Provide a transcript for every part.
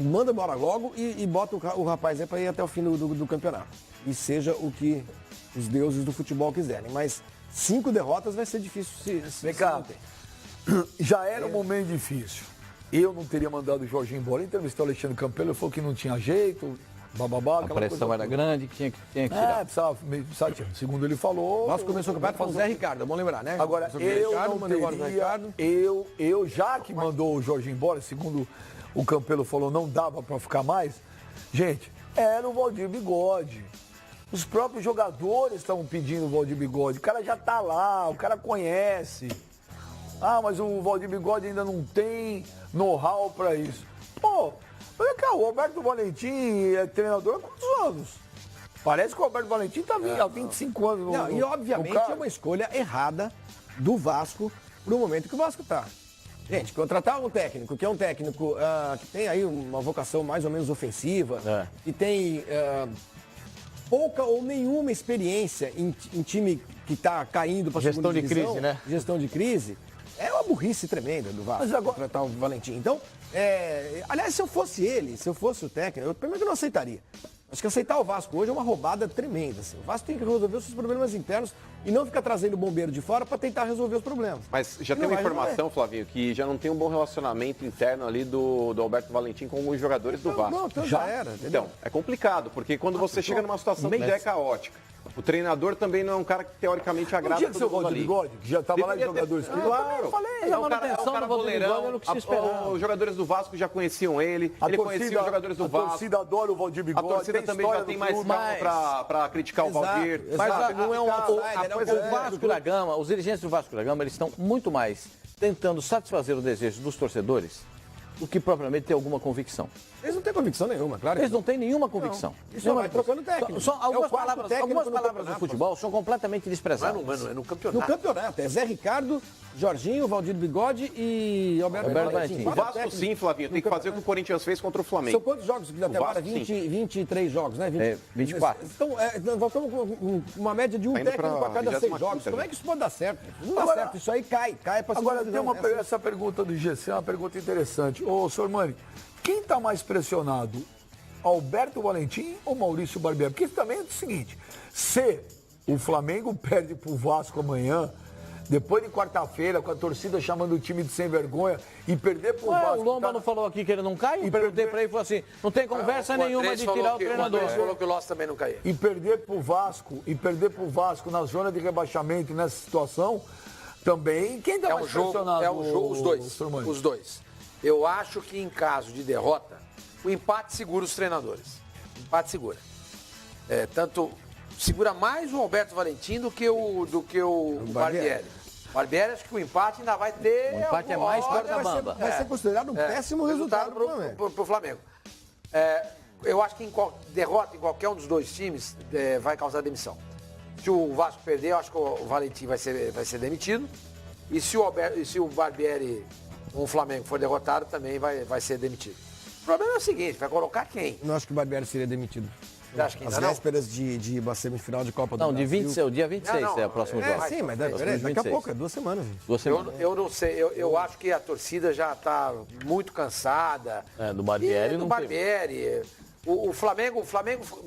manda embora logo e bota o rapaz aí para ir até o fim do campeonato. E seja o que os deuses do futebol quiserem. Mas 5 derrotas vai ser difícil se Vem cá, não ter. já era um momento difícil. Eu não teria mandado o Jorginho embora. Entrevistou o Alexandre Campelo, ele falou que não tinha jeito, bababá. A pressão era grande, que tinha que tirar. Precisava tirar. Segundo ele falou... Nós começou o campeonato com o Zé Ricardo, é bom lembrar, né? Agora, eu Ricardo, não teria... Eu, já que mandou o Jorginho embora, segundo o Campelo falou, não dava para ficar mais. Gente, era o Valdir Bigode. Os próprios jogadores estavam pedindo o Valdir Bigode. O cara já tá lá, o cara conhece. Ah, mas o Valdir Bigode ainda não tem know-how para isso. Pô, olha cá, o Alberto Valentim é treinador há quantos anos? Parece que o Alberto Valentim tá há 25 anos no E obviamente é uma escolha errada do Vasco pro momento que o Vasco tá. Gente, contratar um técnico, que é um técnico que tem aí uma vocação mais ou menos ofensiva, que tem pouca ou nenhuma experiência em time que está caindo para a segunda divisão. Gestão de crise, né? Gestão de crise. É uma burrice tremenda do Vasco contratar o Valentim. Então, aliás, se eu fosse ele, se eu fosse o técnico, eu primeiro que não aceitaria. Acho que aceitar o Vasco hoje é uma roubada tremenda. Assim. O Vasco tem que resolver os seus problemas internos e não ficar trazendo bombeiro de fora para tentar resolver os problemas. Mas já tem uma informação, Flavinho, que já não tem um bom relacionamento interno ali do Alberto Valentim com os jogadores do Vasco. Não, então já era. Entendeu? Então, é complicado, porque quando você chega numa situação que já é caótica, o treinador também não é um cara que teoricamente agrada tinha que ser o Valdir Bigode, que já estava lá em jogadores. Claro, eu falei. É um cara boleirão, os jogadores do Vasco já conheciam ele conhecia os jogadores do Vasco. A torcida adora o Valdir Bigode. A torcida também já tem mais calma para criticar o Valdir. Mas não é um o Vasco da Gama, os dirigentes do Vasco da Gama, eles estão muito mais tentando satisfazer o desejo dos torcedores do que propriamente ter alguma convicção. Eles não têm convicção nenhuma, claro. Eles não têm nenhuma convicção. Isso vai trocando técnico. Algumas palavras do futebol são completamente desprezadas. Não é no campeonato. No campeonato. É Zé Ricardo, Jorginho, Valdir Bigode e Alberto Valentim. O Vasco sim, Flavinho, tem que fazer o que o Corinthians fez contra o Flamengo. São quantos jogos até agora? 23 jogos, né? 24. Então, nós estamos com uma média de um técnico a cada 6 jogos. Como é que isso pode dar certo? Não dá certo, isso aí cai para cima. Agora, tem essa pergunta do GC, é uma pergunta interessante. Ô, senhor Mani, quem está mais pressionado? Alberto Valentim ou Maurício Barbieri? Porque isso também é o seguinte, se o Flamengo perde pro Vasco amanhã, depois de quarta-feira, com a torcida chamando o time de sem vergonha, e perder pro Vasco... O Lomba não falou aqui que ele não cai? E perguntei pra ele e falou assim, não tem conversa nenhuma de tirar o treinador. O falou que o Loss também não caía. E perder pro Vasco na zona de rebaixamento, nessa situação, também, quem está mais pressionado? É um jogo, os dois. Eu acho que em caso de derrota, o empate segura os treinadores. O empate segura. Tanto segura mais o Alberto Valentim do que o Barbieri. O Barbieri, acho que o empate ainda vai ter... O empate é mais corta-bamba. Vai ser considerado um péssimo resultado pro Flamengo. Eu acho que derrota em qualquer um dos dois times vai causar demissão. Se o Vasco perder, eu acho que o Valentim vai ser demitido. E se o Barbieri... o Flamengo for derrotado, também vai ser demitido. O problema é o seguinte, vai colocar quem? Não acho que o Barbieri seria demitido. Você acha que ainda As vésperas de uma semifinal de Copa do Brasil. Não, dia 26 é o próximo jogo. Sim, mas daqui a pouco, é 2 semanas. Gente. 2 semanas. Eu não sei, eu acho que a torcida já está muito cansada. Do Barbieri não Barbieri. O Flamengo,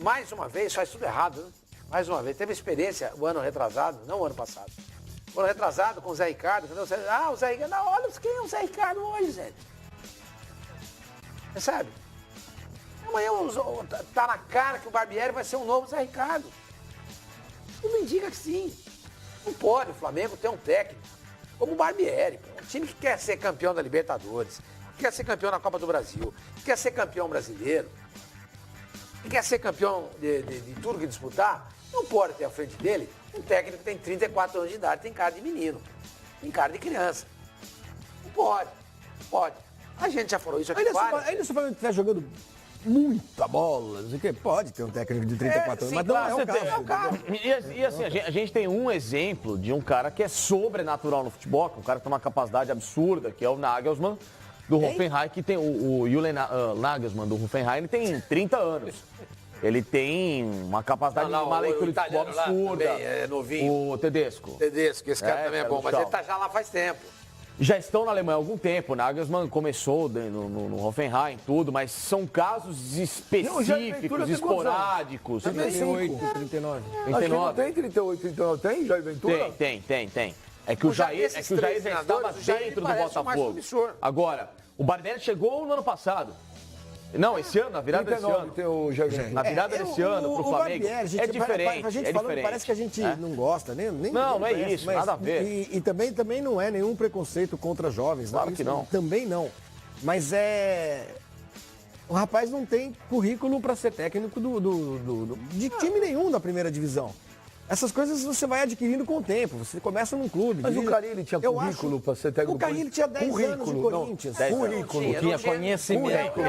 mais uma vez, faz tudo errado, né? Mais uma vez. Teve experiência o ano retrasado, não o ano passado. O ano retrasado com o Zé Ricardo. Entendeu? O Zé Ricardo. Não, olha quem é o Zé Ricardo hoje, gente. Percebe? Amanhã tá na cara que o Barbieri vai ser um novo Zé Ricardo. Tudo indica que sim. Não pode o Flamengo ter um técnico como o Barbieri. Um time que quer ser campeão da Libertadores, que quer ser campeão na Copa do Brasil, que quer ser campeão brasileiro, que quer ser campeão de tudo que disputar, não pode ter à frente dele um técnico que tem 34 anos de idade, tem cara de menino, tem cara de criança. Não pode. Pode. A gente já falou isso aqui várias vezes. Ainda se o Flamengo estiver jogando muita bola, não sei o quê, pode ter um técnico de 34 anos, mas não é o caso. E assim, a gente tem um exemplo de um cara que é sobrenatural no futebol, um cara que tem uma capacidade absurda, que é o Nagelsmann, do Hoffenheim, que tem o Julian Nagelsmann, do Hoffenheim, ele tem 30 anos. Ele tem uma capacidade de uma leitura de futebol absurda. É novinho. O Tedesco. Esse cara também é bom, mas ele tá já lá faz tempo. já estão na Alemanha há algum tempo. O Nagelsmann começou no Hoffenheim, tudo, mas são casos específicos, esporádicos. 38, 39. Acho que não tem 38, 39. Tem, Jair Ventura? Tem. É que o Jair já estava dentro do Botafogo. Agora, o Barbieri chegou no ano passado. Não, esse ano, na virada desse ano. Tem o Jair Ventura. Na virada desse ano, pro Flamengo. Barbieri, é diferente. A gente falando, parece que a gente não gosta, nem não é conhece, isso, nada a ver. E também não é nenhum preconceito contra jovens. Claro que não. Também não. Mas o rapaz não tem currículo para ser técnico de time nenhum da primeira divisão. Essas coisas você vai adquirindo com o tempo. Você começa num clube. Mas o Carille tinha currículo para ser técnico. O Carille tinha 10 anos no Corinthians. Currículo. Tinha conhecimento.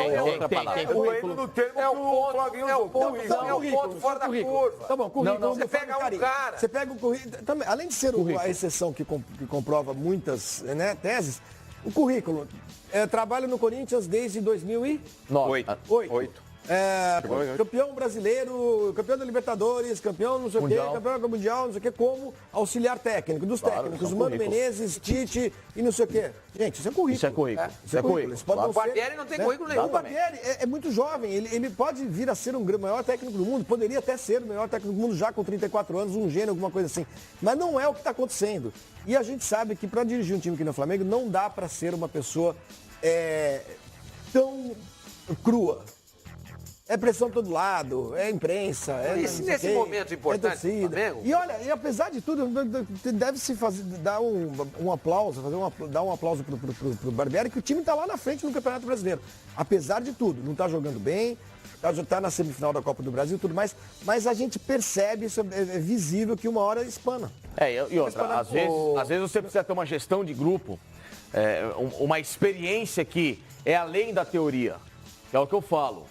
Tem currículo no termo que o Flavinho é o ponto fora da curva. Tá bom, currículo. Você pega um cara. Você pega o currículo. Além de ser a exceção que comprova muitas teses, o currículo. Trabalho no Corinthians desde 2008. Campeão brasileiro, campeão da Libertadores, campeão não sei o quê, campeão mundial, não sei o quê, como auxiliar técnico dos técnicos, Mano Menezes, Tite e não sei o quê. Gente, isso é currículo. Isso é currículo. O Barbieri não tem currículo nenhum. O Barbieri é muito jovem, ele pode vir a ser o maior técnico do mundo, poderia até ser o maior técnico do mundo já com 34 anos, um gênio, alguma coisa assim. Mas não é o que está acontecendo. E a gente sabe que para dirigir um time aqui no Flamengo não dá para ser uma pessoa tão crua. É pressão de todo lado, é imprensa, nesse momento importante do Flamengo. E olha, apesar de tudo, deve-se dar um aplauso, dar um aplauso pro Barbieri, que o time está lá na frente no Campeonato Brasileiro. Apesar de tudo, não está jogando bem, está na semifinal da Copa do Brasil e tudo mais, mas a gente percebe, isso é visível, que uma hora espana. E outra, às vezes você precisa ter uma gestão de grupo, uma experiência que é além da teoria. É o que eu falo.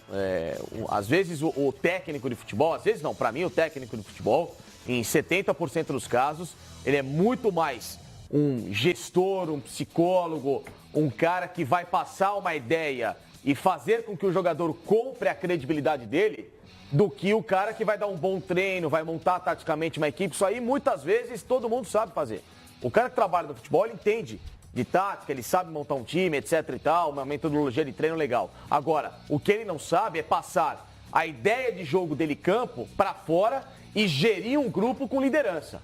Às vezes o técnico de futebol, às vezes não, para mim o técnico de futebol, em 70% dos casos, ele é muito mais um gestor, um psicólogo, um cara que vai passar uma ideia e fazer com que o jogador compre a credibilidade dele, do que o cara que vai dar um bom treino, vai montar taticamente uma equipe. Isso aí muitas vezes todo mundo sabe fazer. O cara que trabalha no futebol, ele entende de tática, ele sabe montar um time, etc e tal, uma metodologia de treino legal. Agora, o que ele não sabe é passar a ideia de jogo dele campo para fora e gerir um grupo com liderança.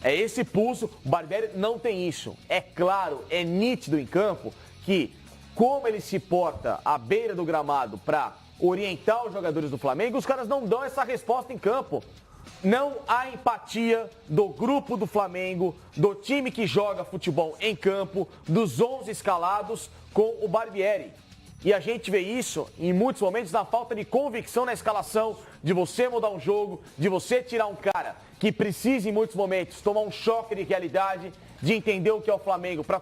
É esse pulso, o Barbieri não tem isso. É claro, é nítido em campo que como ele se porta à beira do gramado para orientar os jogadores do Flamengo, os caras não dão essa resposta em campo. Não há empatia do grupo do Flamengo, do time que joga futebol em campo, dos 11 escalados com o Barbieri. E a gente vê isso em muitos momentos na falta de convicção na escalação, de você mudar um jogo, de você tirar um cara que precisa em muitos momentos tomar um choque de realidade, de entender o que é o Flamengo para